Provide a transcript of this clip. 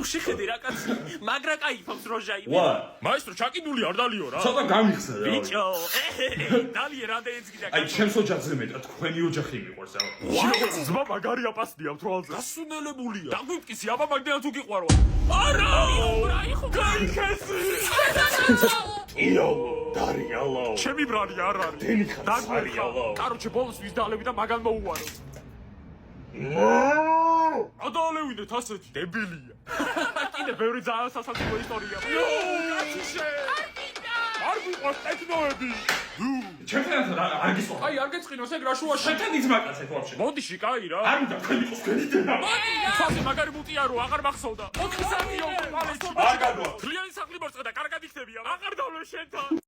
შეხედე რა კაცი მაგრა кайფობს როჟაი მაესტრო ჩაკიდული არ დალიო რა ცოტა გამიხსნა რა ბიჭო დალიე რამდენიც გიდა აი ჩემს ოჯახზე მეტად თქვენი ოჯახი მიყვარს რა ზმა მაგარია პასტია თვალზე გასუნელებულია დაგვიმტკიცი აბა მაგდენად თუ გიყვარო არა გაიქესი იო დარიალო ჩემი ბრალი არ არის დაგვრიალო კაროჩე ბოლოს ვის დალები და მაგან მოუვარო ადალევინეთ ასეთი დებილია კიდე ბევრი ძალიან სასაცილო ისტორია კაციშე არ გვიყვარს ტექნოები ჩემთან არ გისვა აი არ გეწყინოს ეგ რა შუაში შენთან იზმაკაცეთ ვაფშე მოდიში კაი რა არ უნდა თქვენ იყოს გენიდენა ფასი მაგარი მუტია რო აღარ მახსოვდა 4 საათი უკვე პალესტინაში არ გადვა თლიანი სახლი მოწყდა კარგად იქნებია აღარ დავლე შენთან